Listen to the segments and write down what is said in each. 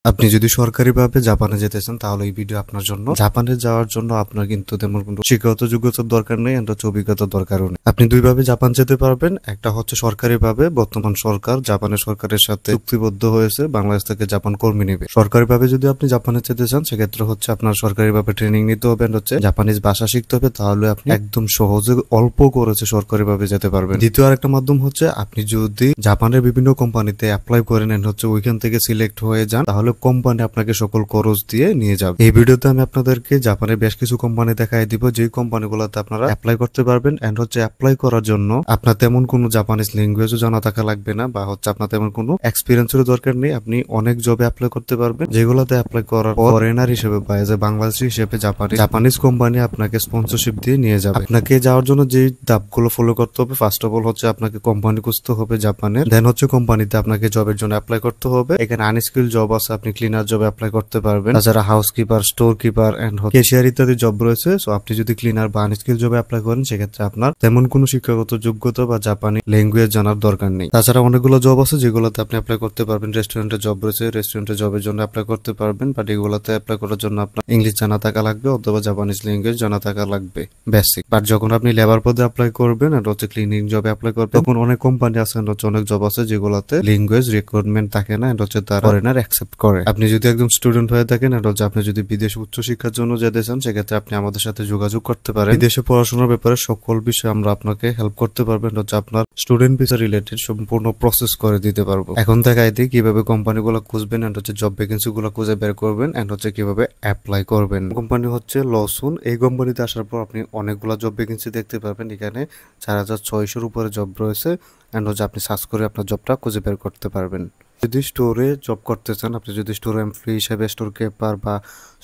আপনি যদি সরকারিভাবে জাপানে যেতে চান তাহলে এই ভিডিও আপনার জন্য। জাপানে যাওয়ার জন্য আপনার কিন্তু তেমন কোনো শিক্ষাগত যোগ্যতার দরকার নেই, এন্ড হচ্ছে অভিজ্ঞতার দরকারও নেই। আপনি দুইভাবে জাপান যেতে পারবেন। একটা হচ্ছে সরকারিভাবে, বর্তমান সরকার জাপানের সরকারের সাথে চুক্তিবদ্ধ হয়েছে বাংলাদেশ থেকে জাপান কর্মী নেবে। সরকারিভাবে যদি আপনি জাপানে যেতে চান সেক্ষেত্রে হচ্ছে আপনার সরকারিভাবে ট্রেনিং নিতে হবে, এন্ড হচ্ছে জাপানিজ ভাষা শিখতে হবে, তাহলে আপনি একদম সহজে অল্প করেছে সরকারিভাবে যেতে পারবেন। দ্বিতীয় আরেকটা মাধ্যম হচ্ছে আপনি যদি জাপানের বিভিন্ন কোম্পানিতে অ্যাপ্লাই করেন এন্ড হচ্ছে ওইখান থেকে সিলেক্ট হয়ে যান, তাহলে কোম্পানি আপনাকে সকল খরচ দিয়ে নিয়ে যাবে। এই ভিডিওতে আমি আপনাদেরকে জাপানের বেশ কিছু কোম্পানি দেখাই দিব, যে কোম্পানিগুলোতে আপনারা অ্যাপ্লাই করতে পারবেন। এন্ড হচ্ছে অ্যাপ্লাই করার জন্য আপনার তেমন কোনো জাপানিজ ল্যাঙ্গুয়েজও জানা থাকা লাগবে না, বা হচ্ছে আপনার তেমন কোনো এক্সপিরিয়েন্সেরও দরকার নেই। আপনি অনেক জবে অ্যাপ্লাই করতে পারবেন, যেগুলোতে অ্যাপ্লাই করার পর ফরেনার হিসেবে বা এজ এ বাংলাদেশি হিসেবে জাপানিজ কোম্পানি আপনাকে স্পন্সরশিপ দিয়ে নিয়ে যাবে। আপনাকে যাওয়ার জন্য যে ধাপগুলো ফলো করতে হবে, ফার্স্ট অফ অল হচ্ছে আপনাকে কোম্পানি খুঁজতে হবে জাপানের। দেন হচ্ছে কোম্পানিতে আপনাকে জবের জন্য অ্যাপ্লাই করতে হবে। এখানে আনস্কিল জব আছে, আপনি ক্লিনার জবে অ্যাপ্লাই করতে পারবেন। তাছাড়া housekeeper, storekeeper and cashier ইত্যাদি জব রয়েছে। সো আপনি যদি ক্লিনার বা আনস্কিল জবে অ্যাপ্লাই করেন সেক্ষেত্রে আপনার তেমন কোনো শিক্ষাগত যোগ্যতা বা জাপানি ল্যাঙ্গুয়েজ জানার দরকার নেই। তাছাড়া অনেকগুলো জব আছে যেগুলোতে আপনি অ্যাপ্লাই করতে পারবেন। রেস্টুরেন্টে জব রয়েছে, রেস্টুরেন্টে জবের জন্য অ্যাপ্লাই করতে পারবেন, বাট এগুলোতে অ্যাপ্লাই করার জন্য আপনার ইংলিশ জানা থাকা লাগবে অথবা জাপানিজ ল্যাঙ্গুয়েজ জানা থাকা লাগবে, বেসিক। বাট যখন আপনি লেবার পদে অ্যাপ্লাই করবেন আর হচ্ছে ক্লিনিং জবে অ্যাপ্লাই করবেন, তখন অনেক কোম্পানি আছে, হচ্ছে অনেক জব আছে যেগুলোতে ল্যাঙ্গুয়েজ রিকোয়ারমেন্ট থাকে না, এন্ড হচ্ছে তারা ফরেনার অ্যাকসেপ্ট করে। আপনি যদি একদম স্টুডেন্ট হয়ে থাকেন আর হচ্ছে আপনি যদি বিদেশে উচ্চশিক্ষার জন্য যেতে চান সেক্ষেত্রে আপনি আমাদের সাথে যোগাযোগ করতে পারেন। বিদেশে পড়াশোনার ব্যাপারে সকল বিষয়ে আমরা আপনাকে হেল্প করতে পারবেন, হচ্ছে আপনার স্টুডেন্ট ভিসা রিলেটেড সম্পূর্ণ প্রসেস করে দিতে পারবো। এখন দেখাই দিই কিভাবে কোম্পানিগুলো খুঁজবেন এন্ড হচ্ছে জব ভ্যাকেন্সি গুলো খুঁজে বের করবেন, এন্ড হচ্ছে কিভাবে অ্যাপ্লাই করবেন। কোম্পানি হচ্ছে লসুন। এই কোম্পানিতে আসার পর আপনি অনেকগুলো জব ভ্যাকেন্সি দেখতে পারবেন। এখানে 4,600-র উপরে জব রয়েছে, এন্ড হচ্ছে আপনি সার্চ করে আপনার জবটা খুঁজে বের করতে পারবেন। যদি স্টোরে জব করতে চান, আপনি যদি স্টোর এমপ্লয়ি হিসেবে, স্টোর কিপার বা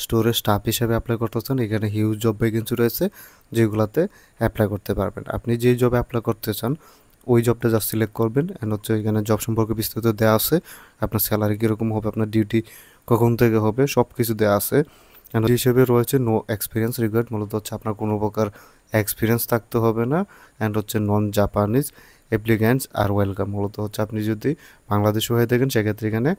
স্টোরের স্টাফ হিসেবে অ্যাপ্লাই করতে চান, এখানে হিউজ জব ভ্যাকেন্সি রয়েছে যেগুলোতে অ্যাপ্লাই করতে পারবেন। আপনি যে জবে অ্যাপ্লাই করতে চান ওই জবটা জাস্ট সিলেক্ট করবেন, এন্ড হচ্ছে এখানে জব সম্পর্কে বিস্তারিত দেওয়া আছে, আপনার স্যালারি কীরকম হবে, আপনার ডিউটি কখন থেকে হবে, সব কিছু দেওয়া আছে। এন্ড হিসেবে রয়েছে নো এক্সপিরিয়েন্স রিকোয়ার্ড, মূলত হচ্ছে আপনার কোনো প্রকার এক্সপিরিয়েন্স থাকতে হবে না, অ্যান্ড হচ্ছে নন জাপানিজ অ্যাপ্লিক্যান্টস আর ওয়েলকাম। মূলত হচ্ছে আপনি যদি বাংলাদেশি হয়ে থাকেন সেক্ষেত্রে এখানে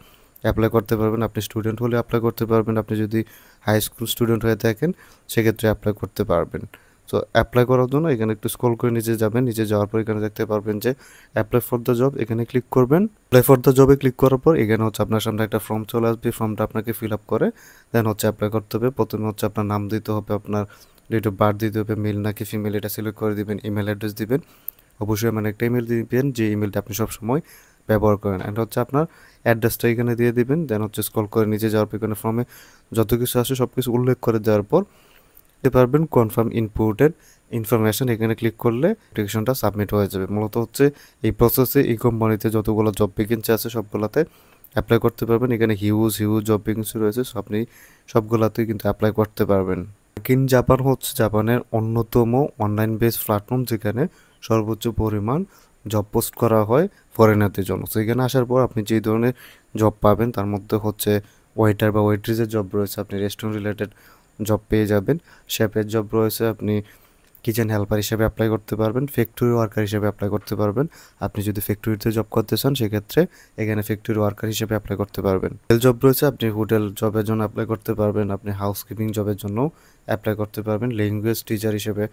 অ্যাপ্লাই করতে পারবেন। আপনি স্টুডেন্ট হলে অ্যাপ্লাই করতে পারবেন, আপনি যদি হাই স্কুল স্টুডেন্ট হয়ে থাকেন সেক্ষেত্রে অ্যাপ্লাই করতে পারবেন। তো অ্যাপ্লাই করার জন্য এখানে একটু স্ক্রল করে নিচে যাবেন, নিচে যাওয়ার পর এখানে দেখতে পারবেন যে অ্যাপ্লাই ফর দ্য জব, এখানে ক্লিক করবেন। অ্যাপ্লাই ফর দ্য জবে ক্লিক করার পর এখানে হচ্ছে আপনার সামনে একটা ফর্ম চলে আসবে, ফর্মটা আপনাকে ফিল আপ করে দেন হচ্ছে অ্যাপ্লাই করতে হবে। প্রথমে হচ্ছে আপনার নাম দিতে হবে, আপনার ডেট অফ বার্থ দিতে হবে, মেল নাকি ফিমেল এটা সিলেক্ট করে দিবেন, ইমেল অ্যাড্রেস দিবেন, অবশ্যই মানে একটা ইমেল দিবেন যে ইমেলটা আপনি সবসময় ব্যবহার করেন, অ্যান্ড হচ্ছে আপনার অ্যাড্রেসটা এখানে দিয়ে দিবেন। দেন হচ্ছে স্ক্রল করে নিচে যাওয়ার পর এখানে ফর্মে যত কিছু আসে সব কিছু উল্লেখ করে দেওয়ার পর দিতে পারবেন কনফার্ম ইনপুটেড ইনফরমেশন, এখানে ক্লিক করলে অ্যাপ্লিকেশনটা সাবমিট হয়ে যাবে। মূলত হচ্ছে এই প্রসেসে এই কোম্পানিতে যতগুলো জব ভ্যাকেন্সি আছে সবগুলোতে অ্যাপ্লাই করতে পারবেন। এখানে হিউজ জব ভ্যাকেন্সি রয়েছে, সো আপনি সবগুলোতেই কিন্তু অ্যাপ্লাই করতে পারবেন। কিন জাপান হচ্ছে জাপানের অন্যতম অনলাইন বেস প্ল্যাটফর্ম যেখানে সর্বোচ্চ পরিমাণ জব পোস্ট করা হয় ফরেনারদের জন্য। তো এখানে আসার পর আপনি যে ধরনের জব পাবেন তার মধ্যে হচ্ছে ওয়েটার বা ওয়েট্রেসের জব রয়েছে, আপনি রেস্টুরেন্ট রিলেটেড জব পেয়ে যাবেন, শেফের জব রয়েছে, আপনি কিচেন হেল্পার হিসেবে অ্যাপ্লাই করতে পারবেন, ফ্যাক্টরি ওয়ার্কার হিসেবে অ্যাপ্লাই করতে পারবেন। আপনি যদি ফ্যাক্টরিতে জব করতে চান সেক্ষেত্রে এখানে ফ্যাক্টরি ওয়ার্কার হিসেবে অ্যাপ্লাই করতে পারবেন। হোটেল জব রয়েছে, আপনি হোটেল জবের জন্য অ্যাপ্লাই করতে পারবেন, আপনি হাউসকিপিং জবের জন্য অ্যাপ্লাই করতে পারবেন, ল্যাঙ্গুয়েজ টিচার হিসেবে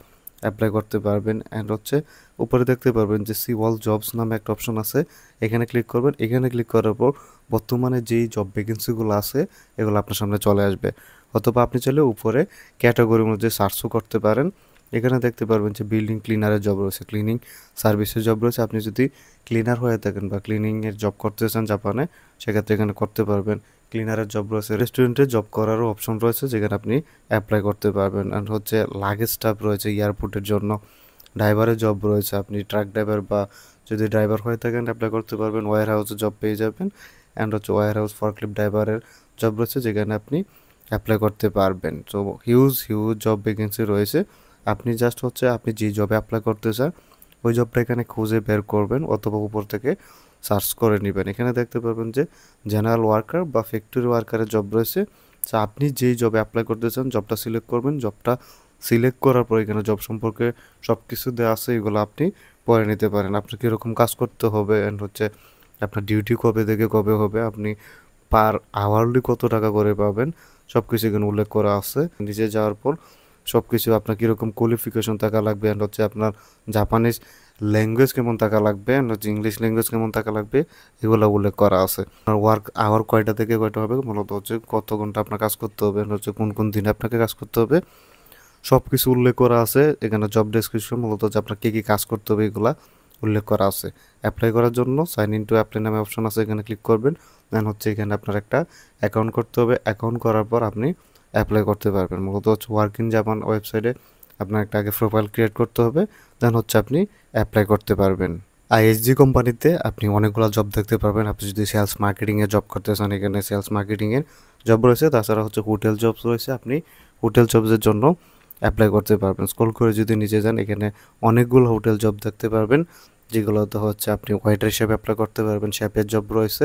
অ্যাপ্লাই করতে পারবেন। অ্যান্ড হচ্ছে উপরে দেখতে পারবেন যে সি ওয়াল জবস নামে একটা অপশন আছে, এখানে ক্লিক করবেন। এখানে ক্লিক করার পর বর্তমানে যেই জব ভ্যাকেন্সিগুলো আছে এগুলো আপনার সামনে চলে আসবে, অথবা আপনি চাইলে উপরে ক্যাটাগরির মধ্যে সার্চও করতে পারেন। এখানে দেখতে পারবেন যে বিল্ডিং ক্লিনারের জব রয়েছে, ক্লিনিং সার্ভিসের জব রয়েছে। আপনি যদি ক্লিনার হয়ে থাকেন বা ক্লিনিংয়ের জব করতে চান জাপানে সেক্ষেত্রে এখানে করতে পারবেন। ক্লিনারের জব রয়েছে, রেস্টুরেন্টে জব করারও অপশন রয়েছে যেখানে আপনি অ্যাপ্লাই করতে পারবেন। অ্যান্ড হচ্ছে লাগেজ স্টাফ রয়েছে এয়ারপোর্টের জন্য, ড্রাইভারের জব রয়েছে, আপনি ট্রাক ড্রাইভার বা যদি ড্রাইভার হয়ে থাকেন অ্যাপ্লাই করতে পারবেন। ওয়্যার হাউসে জব পেয়ে যাবেন, অ্যান্ড হচ্ছে ওয়্যার হাউস ফরক্লিফট ড্রাইভারের জব রয়েছে যেখানে আপনি অ্যাপ্লাই করতে পারবেন। তো হিউজ জব ভ্যাকেন্সি রয়েছে। আপনি জাস্ট হচ্ছে আপনি যে জবে অ্যাপ্লাই করতে চান ওই জবটা এখানে খুঁজে বের করবেন অথবা উপর থেকে সার্চ করে নেবেন। এখানে দেখতে পারবেন যে জেনারেল ওয়ার্কার বা ফ্যাক্টরি ওয়ার্কারের জব রয়েছে। তো আপনি যেই জবে অ্যাপ্লাই করতে চান জবটা সিলেক্ট করবেন, জবটা সিলেক্ট করার পর এখানে জব সম্পর্কে সব কিছু দেওয়া আছে, এগুলো আপনি পড়ে নিতে পারেন। আপনার কীরকম কাজ করতে হবে, অ্যান্ড হচ্ছে আপনার ডিউটি কবে থেকে কবে হবে, আপনি পার আওয়ারলি কত টাকা করে পাবেন সবকিছু এখানে উল্লেখ করা আছে। নিচে যাওয়ার পর সবকিছু আপনার কীরকম কোয়ালিফিকেশন থাকা লাগবে অ্যান্ড হচ্ছে আপনার জাপানিজ ল্যাঙ্গুয়েজ কেমন থাকা লাগবে অ্যান্ড হচ্ছে ইংলিশ ল্যাঙ্গুয়েজ কেমন থাকা লাগবে এগুলো উল্লেখ করা আছে। আপনার ওয়ার্ক আওয়ার কয়টা থেকে কয়টা হবে, মূলত হচ্ছে কত ঘন্টা আপনার কাজ করতে হবে, হচ্ছে কোন কোন দিনে আপনাকে কাজ করতে হবে সব কিছু উল্লেখ করা আছে। এখানে জব ডেসক্রিপশন মূলত হচ্ছে আপনার কী কী কাজ করতে হবে এগুলা উল্লেখ করা আছে। অ্যাপ্লাই করার জন্য সাইন ইন টু অ্যাপ্লাই নামে অপশন আছে, এখানে ক্লিক করবেন। দেন হচ্ছে এখানে আপনার একটা অ্যাকাউন্ট করতে হবে। অ্যাকাউন্ট করার পর আপনি অ্যাপ্লাই করতে পারবেন। মূলত হচ্ছে ওয়ার্ক ইন জাপান ওয়েবসাইটে আপনার একটা আগে প্রোফাইল ক্রিয়েট করতে হবে, দেন হচ্ছে আপনি অ্যাপ্লাই করতে পারবেন। আইএসজি কোম্পানিতে আপনি অনেকগুলো জব দেখতে পারবেন। আপনি যদি সেলস মার্কেটিংয়ে জব করতে চান এখানে সেলস মার্কেটিংয়ের জব রয়েছে, তাছাড়া হচ্ছে হোটেল জবস রয়েছে, আপনি হোটেল জবসের জন্য অ্যাপ্লাই করতে পারবেন। স্ক্রল করে যদি নিচে যান এখানে অনেকগুলো হোটেল জব দেখতে পারবেন, যেগুলোতে হচ্ছে আপনি ওয়েটার হিসেবে অ্যাপ্লাই করতে পারবেন, শেফের জব রয়েছে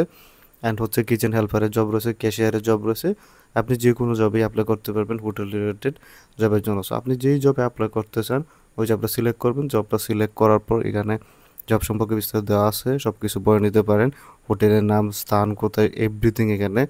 অ্যান্ড হচ্ছে কিচেন হেল্পারের জব রয়েছে, ক্যাশিয়ারের জব রয়েছে। আপনি যে কোনো জবে অ্যাপ্লাই করতে পারবেন হোটেল রিলেটেড জবের জন্য। সো আপনি যেই জবে অ্যাপ্লাই করতে চান ওই জবটা সিলেক্ট করবেন। জবটা সিলেক্ট করার পর এখানে জব সম্পর্কে বিস্তারিত দেওয়া আছে, সব কিছু বলে নিতে পারেন, হোটেলের নাম, স্থান কোথায়, এভরিথিং এখানে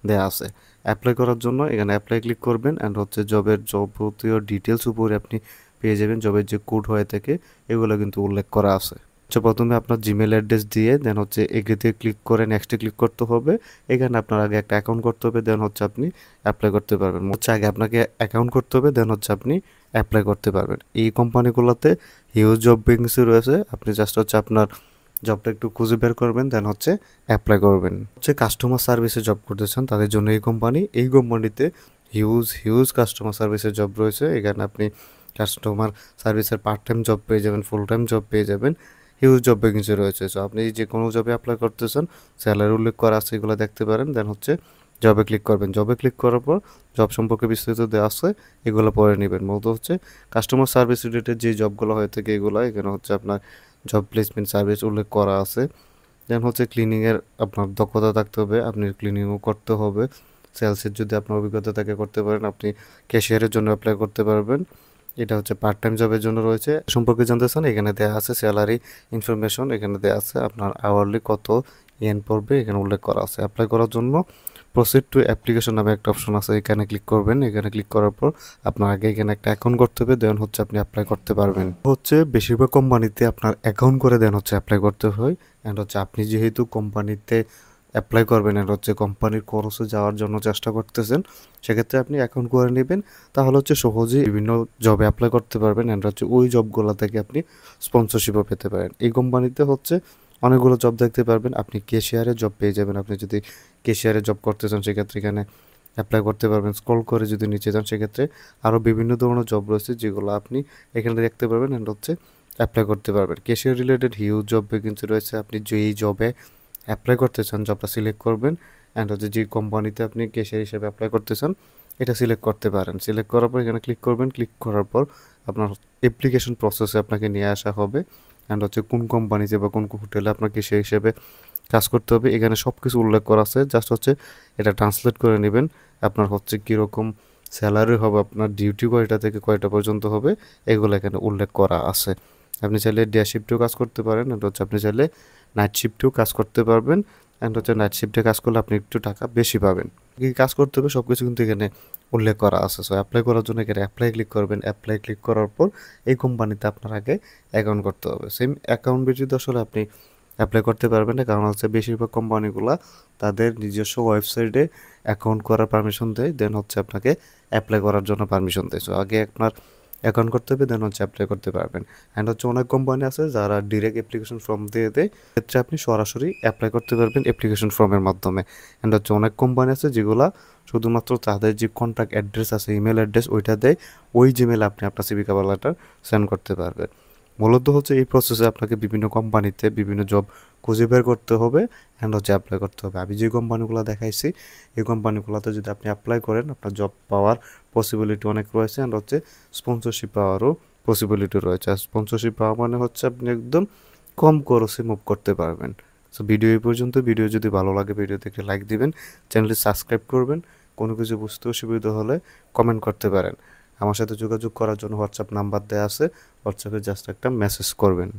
দেওয়া আছে। অ্যাপ্লাই করার জন্য এখানে অ্যাপ্লাই ক্লিক করবেন অ্যান্ড হচ্ছে জবের যাবতীয় ডিটেলস উপরে আপনি পেয়ে যাবেন। জবের যে কোড হয়ে থাকে এগুলো কিন্তু উল্লেখ করা আছে। আচ্ছা, প্রথমে আপনার জিমেল অ্যাড্রেস দিয়ে দেন হচ্ছে এগ্রিতে ক্লিক করে নেক্সটে ক্লিক করতে হবে। এখানে আপনার আগে একটা অ্যাকাউন্ট করতে হবে, দেন হচ্ছে আপনি অ্যাপ্লাই করতে পারবেন। হচ্ছে আগে আপনাকে অ্যাকাউন্ট করতে হবে, দেন হচ্ছে আপনি অ্যাপ্লাই করতে পারবেন। এই কোম্পানিগুলোতে হিউজ জব ভ্যাকেন্সি রয়েছে, আপনি জাস্ট হচ্ছে আপনার জবটা একটু খুঁজে বের করবেন, দেন হচ্ছে অ্যাপ্লাই করবেন। হচ্ছে কাস্টমার সার্ভিসে জব করতে চান তাদের জন্য এই কোম্পানিতে হিউজ কাস্টমার সার্ভিসের জব রয়েছে। এখানে আপনি কাস্টমার সার্ভিসের পার্ট টাইম জব পেয়ে যাবেন, ফুল টাইম জব পেয়ে যাবেন, হিউজ জব ভ্যাকেন্সি রয়েছে। সো আপনি যে কোনো জবে অ্যাপ্লাই করতে চান স্যালারি উল্লেখ করা আছে, এগুলো দেখতে পারেন। দেন হচ্ছে জবে ক্লিক করবেন। জবে ক্লিক করার পর জব সম্পর্কে বিস্তারিত দেওয়া আছে, এগুলো পরে নেবেন। মূলত হচ্ছে কাস্টমার সার্ভিস রিলেটেড যে জবগুলো হয়ে থাকে এগুলো এখানে হচ্ছে আপনার জব প্লেসমেন্ট সার্ভিস উল্লেখ করা আছে। দেন হচ্ছে ক্লিনিংয়ের আপনার দক্ষতা থাকতে হবে, আপনি ক্লিনিংও করতে হবে। সেলসের যদি আপনার অভিজ্ঞতা থাকে করতে পারেন, আপনি ক্যাশিয়ারের জন্য অ্যাপ্লাই করতে পারবেন। এটা হচ্ছে পার্ট টাইম জবের জন্য রয়েছে। সম্পর্কে জানতে চান এখানে দেওয়া আছে স্যালারি ইনফরমেশন, এখানে দেওয়া আছে আপনার আওয়ারলি কত ইয়েন পড়বে এখানে উল্লেখ করা আছে। অ্যাপ্লাই করার জন্য প্রসিড টু অ্যাপ্লিকেশন নামে একটা অপশন আছে, এখানে ক্লিক করবেন। এখানে ক্লিক করার পর আপনার আগে এখানে একটা অ্যাকাউন্ট করতে হবে, দেন হচ্ছে আপনি অ্যাপ্লাই করতে পারবেন। হচ্ছে বেশিরভাগ কোম্পানিতে আপনার অ্যাকাউন্ট করে দেন হচ্ছে অ্যাপ্লাই করতে হয়। অ্যান্ড হচ্ছে আপনি যেহেতু কোম্পানিতে অ্যাপ্লাই করবেন অ্যান্ড হচ্ছে কোম্পানির কোর্সে যাওয়ার জন্য চেষ্টা করতেছেন, সেক্ষেত্রে আপনি অ্যাকাউন্ট করে নেবেন, তাহলে হচ্ছে সহজেই বিভিন্ন জবে অ্যাপ্লাই করতে পারবেন অ্যান্ড হচ্ছে ওই জবগুলো থেকে আপনি স্পন্সরশিপও পেতে পারেন। এই কোম্পানিতে হচ্ছে অনেকগুলো জব দেখতে পারবেন, আপনি ক্যাশিয়ারের জব পেয়ে যাবেন। আপনি যদি ক্যাশিয়ারের জব করতে চান সেক্ষেত্রে এখানে অ্যাপ্লাই করতে পারবেন। স্ক্রল করে যদি নিচে যান সেক্ষেত্রে আরও বিভিন্ন ধরনের জব রয়েছে যেগুলো আপনি এখানে দেখতে পারবেন অ্যান্ড হচ্ছে অ্যাপ্লাই করতে পারবেন। Cashier related huge job vacancy রয়েছে, আপনি যেই জবে অ্যাপ্লাই করতে চান জবটা সিলেক্ট করবেন অ্যান্ড হচ্ছে যে কোম্পানিতে আপনি ক্যাশিয়ার হিসেবে অ্যাপ্লাই করতে চান এটা সিলেক্ট করতে পারেন। সিলেক্ট করার পর এখানে ক্লিক করবেন। ক্লিক করার পর আপনার অ্যাপ্লিকেশন প্রসেসে আপনাকে নিয়ে আসা হবে অ্যান্ড হচ্ছে কোন কোম্পানিতে বা কোন হোটেলে আপনাকে সেই হিসেবে কাজ করতে হবে এখানে সব কিছু উল্লেখ করা আছে। জাস্ট হচ্ছে এটা ট্রান্সলেট করে নেবেন। আপনার হচ্ছে কীরকম স্যালারি হবে, আপনার ডিউটি কয়টা থেকে কয়টা পর্যন্ত হবে এগুলো এখানে উল্লেখ করা আছে। আপনি চাইলে ডে শিফটেও কাজ করতে পারেন অ্যান্ড হচ্ছে আপনি চাইলে নাইট শিফটেও কাজ করতে পারবেন অ্যান্ড হচ্ছে নাইট শিফটে কাজ করলে আপনি একটু টাকা বেশি পাবেন। কী কাজ করতে হবে সব কিছু কিন্তু এখানে উল্লেখ করা আছে। সো অ্যাপ্লাই করার জন্য এখানে অ্যাপ্লাই ক্লিক করবেন। অ্যাপ্লাই ক্লিক করার পর এই কোম্পানিতে আপনার আগে অ্যাকাউন্ট করতে হবে। সেম অ্যাকাউন্ট ব্যতীত আসলে আপনি অ্যাপ্লাই করতে পারবেন না, কারণ হচ্ছে বেশিরভাগ কোম্পানিগুলো তাদের নিজস্ব ওয়েবসাইটে অ্যাকাউন্ট করার পারমিশন দেয়, দেন হচ্ছে আপনাকে অ্যাপ্লাই করার জন্য পারমিশন দেয়। সো আগে আপনার অ্যাকাউন্ট করতে হবে, দেন হচ্ছে অ্যাপ্লাই করতে পারবেন। অ্যান্ড হচ্ছে অনেক কোম্পানি আছে যারা ডিরেক্ট অ্যাপ্লিকেশন ফর্ম দিয়ে দেয়, ক্ষেত্রে আপনি সরাসরি অ্যাপ্লাই করতে পারবেন অ্যাপ্লিকেশন ফর্মের মাধ্যমে। অ্যান্ড হচ্ছে অনেক কোম্পানি আছে যেগুলো শুধুমাত্র তাদের যে কন্ট্যাক্ট অ্যাড্রেস আছে, ইমেল অ্যাড্রেস ওইটা দেয়, ওই জিমেলে আপনি আপনার সিভি কভার লেটার সেন্ড করতে পারবেন। মূলত হচ্ছে এই প্রসেসে আপনাকে বিভিন্ন কোম্পানিতে বিভিন্ন জব খুঁজে বের করতে হবে অ্যান্ড হচ্ছে অ্যাপ্লাই করতে হবে। আমি যে কোম্পানিগুলো দেখাইছি এই কোম্পানিগুলোতে যদি আপনি অ্যাপ্লাই করেন আপনার জব পাওয়ার পসিবিলিটি অনেক রয়েছে অ্যান্ড হচ্ছে স্পন্সরশিপ পাওয়ারও পসিবিলিটি রয়েছে। আর স্পন্সরশিপ পাওয়া মানে হচ্ছে আপনি একদম কম খরচে মুভ করতে পারবেন। সো ভিডিও এই পর্যন্ত। ভিডিও যদি ভালো লাগে ভিডিওতে একটা লাইক দিবেন, চ্যানেলটি সাবস্ক্রাইব করবেন। কোনো কিছু বুঝতে অসুবিধা হলে কমেন্ট করতে পারেন। আমার সাথে যোগাযোগ করার জন্য হোয়াটসঅ্যাপ নাম্বার দেওয়া আছে, হোয়াটসঅ্যাপে জাস্ট একটা মেসেজ করবেন।